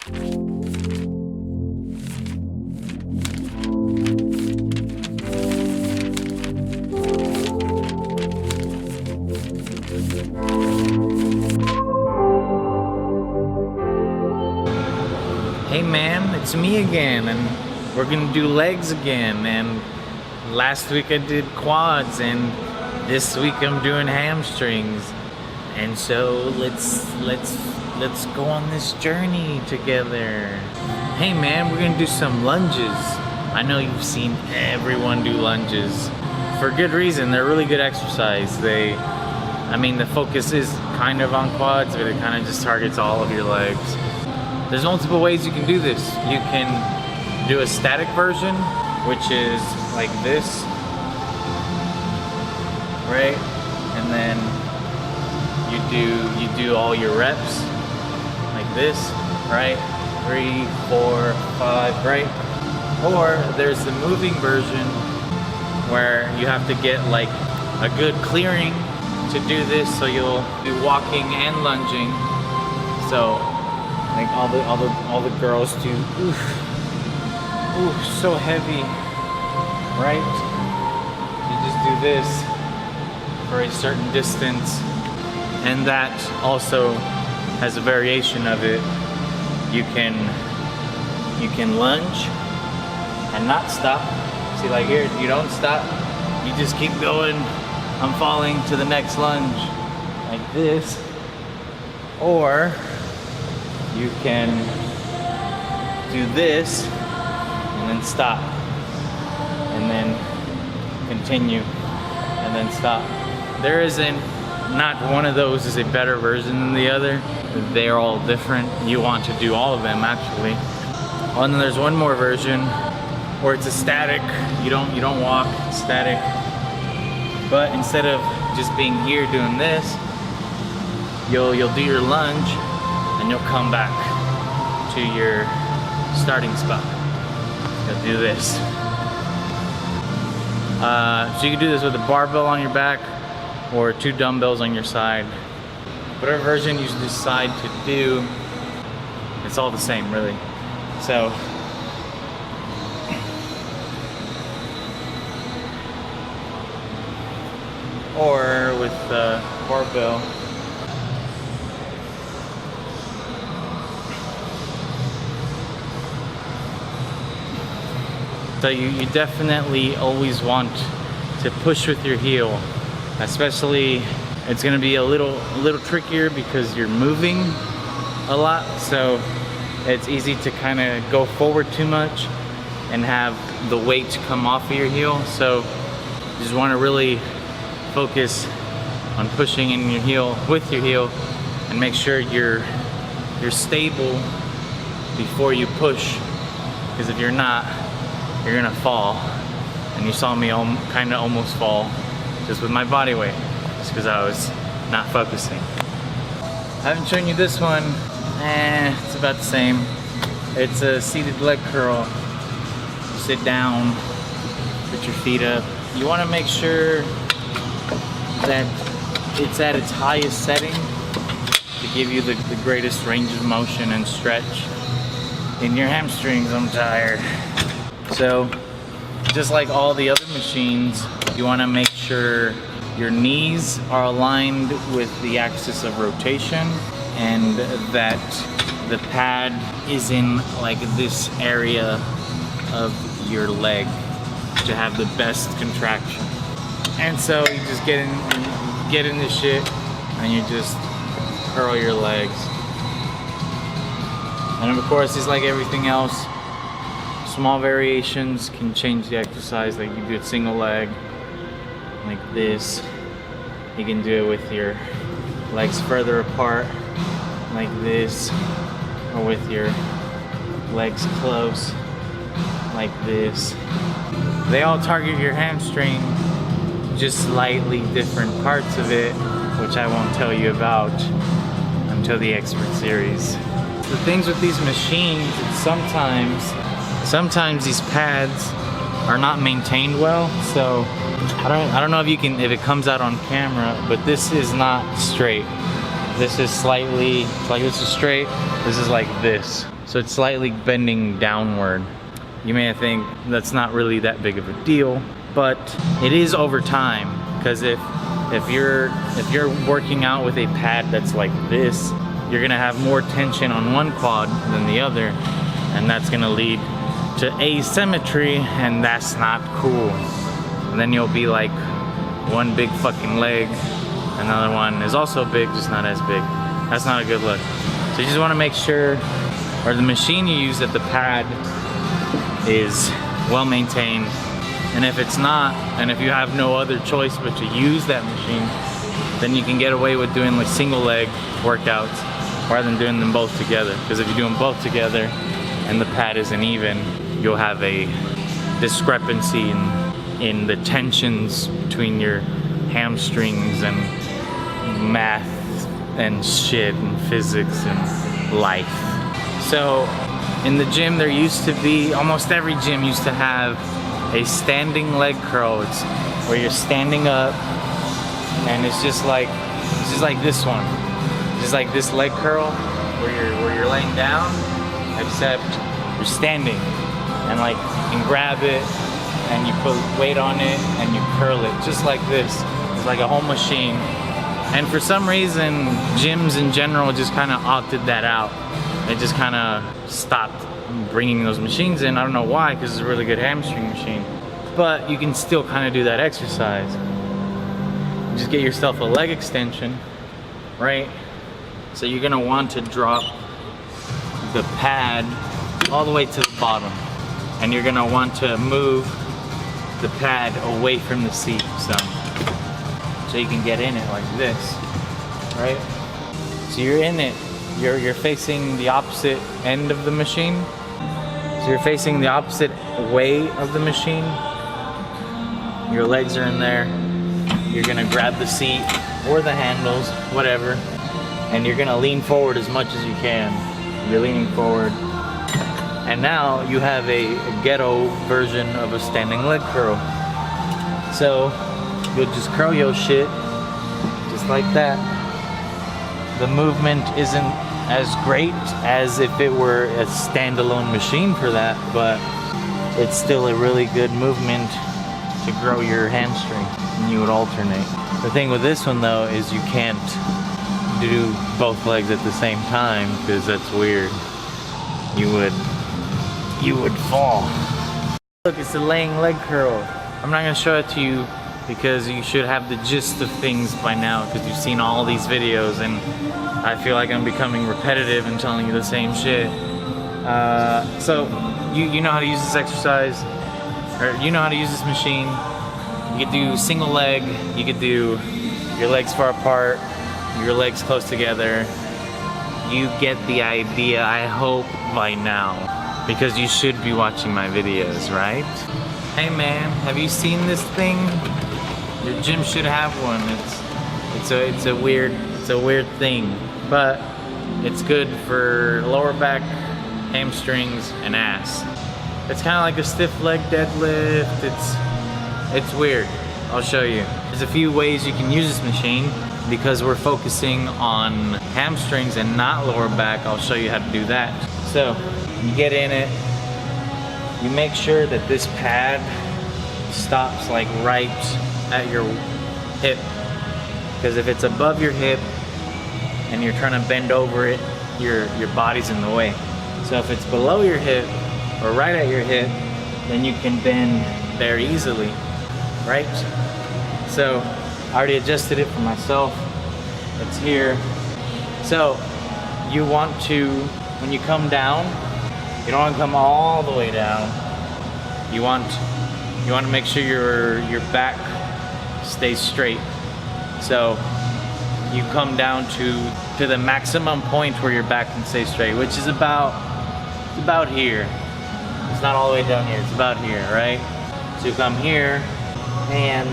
Hey man, it's me again, and we're gonna do legs again. And last week I did quads, and this week I'm doing hamstrings. And so let's go on this journey together. Hey man, we're gonna do some lunges. I know you've seen everyone do lunges for good reason. They're really good exercise. I mean, the focus is kind of on quads, but it kind of just targets all of your legs. There's multiple ways you can do this. You can do a static version, which is like this, right? And then you do all your reps like this, right? 3, 4, 5, right? Or there's the moving version where you have to get like a good clearing to do this, so you'll be walking and lunging. So like all the girls do. Ooh, so heavy, right? You just do this for a certain distance, and that also has a variation of it. You can lunge and not stop. See, like here, you don't stop. You just keep going. I'm falling to the next lunge, like this. Or you can do this and then stop, and then continue, and then stop. There isn't, not one of those is a better version than the other. They're all different. You want to do all of them actually. And then there's one more version where it's a static. You don't walk, it's static. But instead of just being here doing this, you'll do your lunge, and you'll come back to your starting spot. You'll do this. So you can do this with a barbell on your back or 2 dumbbells on your side. Whatever version you decide to do, it's all the same really. So or with the barbell. So you definitely always want to push with your heel, especially it's going to be a little trickier because you're moving a lot, so it's easy to kind of go forward too much and have the weight come off of your heel. So you just want to really focus on pushing in your heel with your heel, and make sure you're stable before you push, because if you're not, you're gonna fall. And you saw me kind of almost fall just with my body weight, just because I was not focusing. I haven't shown you this one. It's about the same. It's a seated leg curl. You sit down, put your feet up. You want to make sure that it's at its highest setting to give you the greatest range of motion and stretch in your hamstrings. I'm tired. So just like all the other machines, you want to make sure your knees are aligned with the axis of rotation, and that the pad is in like this area of your leg to have the best contraction. And so you just get in this shit, and you just curl your legs. And of course, it's like everything else. Small variations can change the exercise. Like you do a single leg like this. You can do it with your legs further apart like this, or with your legs close like this. They all target your hamstring, just slightly different parts of it, which I won't tell you about until the expert series. The things with these machines, sometimes these pads are not maintained well. So I don't know if it comes out on camera, but this is not straight. this is slightly, like this is straight, this is like this. So it's slightly bending downward. You may think that's not really that big of a deal, but it is over time. Because if you're working out with a pad that's like this, you're gonna have more tension on one quad than the other, and that's gonna lead to asymmetry, and that's not cool. And then you'll be like one big fucking leg, another one is also big, just not as big. That's not a good look. So you just wanna make sure, or the machine you use at the pad is well maintained. And if it's not, and if you have no other choice but to use that machine, then you can get away with doing like single leg workouts rather than doing them both together. Because if you do them both together and the pad isn't even, you'll have a discrepancy in the tensions between your hamstrings and math and shit and physics and life. So in the gym there used to be, almost every gym used to have a standing leg curl. It's where you're standing up and it's just like this one. Just like this leg curl where you're laying down, except you're standing, and like you can grab it and you put weight on it and you curl it just like this. It's like a whole machine. And for some reason gyms in general just kind of opted that out. They just kind of stopped bringing those machines in. I don't know why, because it's a really good hamstring machine. But you can still kind of do that exercise. Just get yourself a leg extension, right? So you're gonna want to drop the pad all the way to the bottom. And you're gonna want to move the pad away from the seat so you can get in it like this, right? So you're in it, you're facing the opposite end of the machine. So you're facing the opposite way of the machine. Your legs are in there. You're gonna grab the seat or the handles, whatever, and you're gonna lean forward as much as you can. You're leaning forward. And now you have a ghetto version of a standing leg curl. So you'll just curl your shit, just like that. The movement isn't as great as if it were a standalone machine for that, but it's still a really good movement to grow your hamstring, and you would alternate. The thing with this one though is you can't do both legs at the same time, because that's weird. You would fall. Look, it's the laying leg curl. I'm not gonna show it to you because you should have the gist of things by now, because you've seen all these videos and I feel like I'm becoming repetitive and telling you the same shit. So you know how to use this exercise, or you know how to use this machine. You could do single leg, you could do your legs far apart, your legs close together. You get the idea, I hope, by now, because you should be watching my videos, right? Hey man, have you seen this thing? Your gym should have one. It's a weird thing, but it's good for lower back, hamstrings, and ass. It's kind of like a stiff leg deadlift. It's weird. I'll show you. There's a few ways you can use this machine. Because we're focusing on hamstrings and not lower back, I'll show you how to do that. So you get in it, you make sure that this pad stops like right at your hip, because if it's above your hip and you're trying to bend over it, your body's in the way. So if it's below your hip or right at your hip, then you can bend very easily, right? So I already adjusted it for myself. It's here. So you want to, when you come down, you don't want to come all the way down. You want to make sure your back stays straight. So you come down to the maximum point where your back can stay straight, which is about here. It's not all the way down here, it's about here, right? So you come here and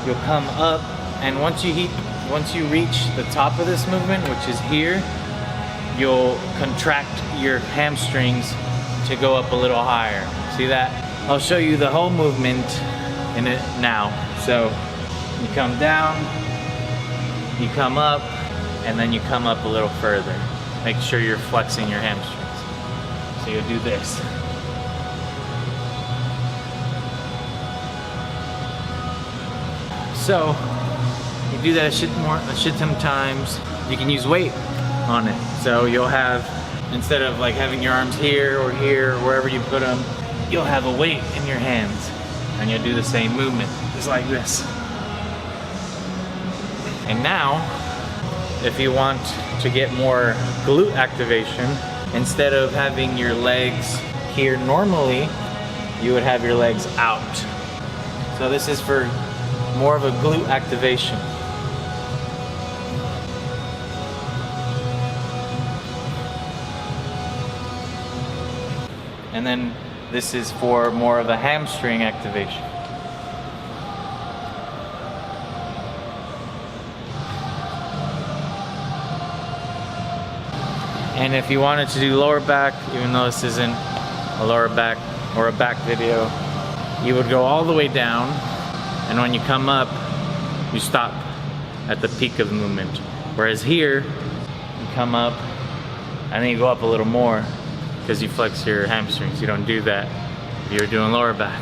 you'll come up, and once you reach the top of this movement, which is here, you'll contract your hamstrings to go up a little higher. See that? I'll show you the whole movement in it now. So you come down, you come up, and then you come up a little further. Make sure you're flexing your hamstrings. So you'll do this. So you do that a shit ton of times. You can use weight on it. So you'll have, instead of like having your arms here or wherever you put them, you'll have a weight in your hands, and you'll do the same movement, just like this. And now, if you want to get more glute activation, instead of having your legs here normally, you would have your legs out. So this is for more of a glute activation. And then this is for more of a hamstring activation. And if you wanted to do lower back, even though this isn't a lower back or a back video, you would go all the way down, and when you come up, you stop at the peak of the movement. Whereas here, you come up, and then you go up a little more, because you flex your hamstrings. You don't do that if you're doing lower back.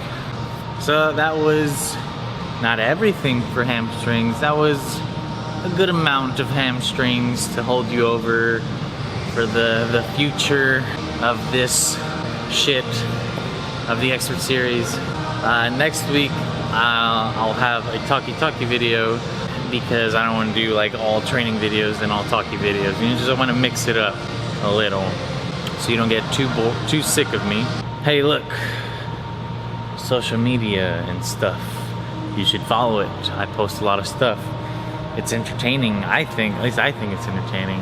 So that was not everything for hamstrings. That was a good amount of hamstrings to hold you over for the future of this shit, of the expert series. Next week, I'll have a talkie video, because I don't want to do like all training videos and all talkie videos. You just want to mix it up a little, so you don't get too sick of me. Hey, look, social media and stuff, you should follow it. I post a lot of stuff. It's entertaining, I think. At least I think it's entertaining.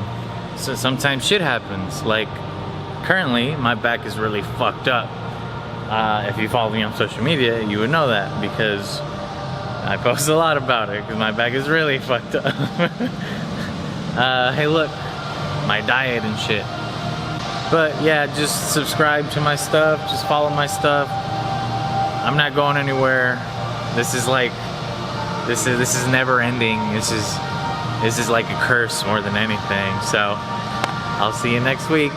So sometimes shit happens. Like currently, my back is really fucked up. If you follow me on social media, you would know that, because I post a lot about it, because my back is really fucked up. Hey, look, my diet and shit. But yeah, just subscribe to my stuff, just follow my stuff. I'm not going anywhere. This is like, this is never ending. This is like a curse more than anything. So I'll see you next week.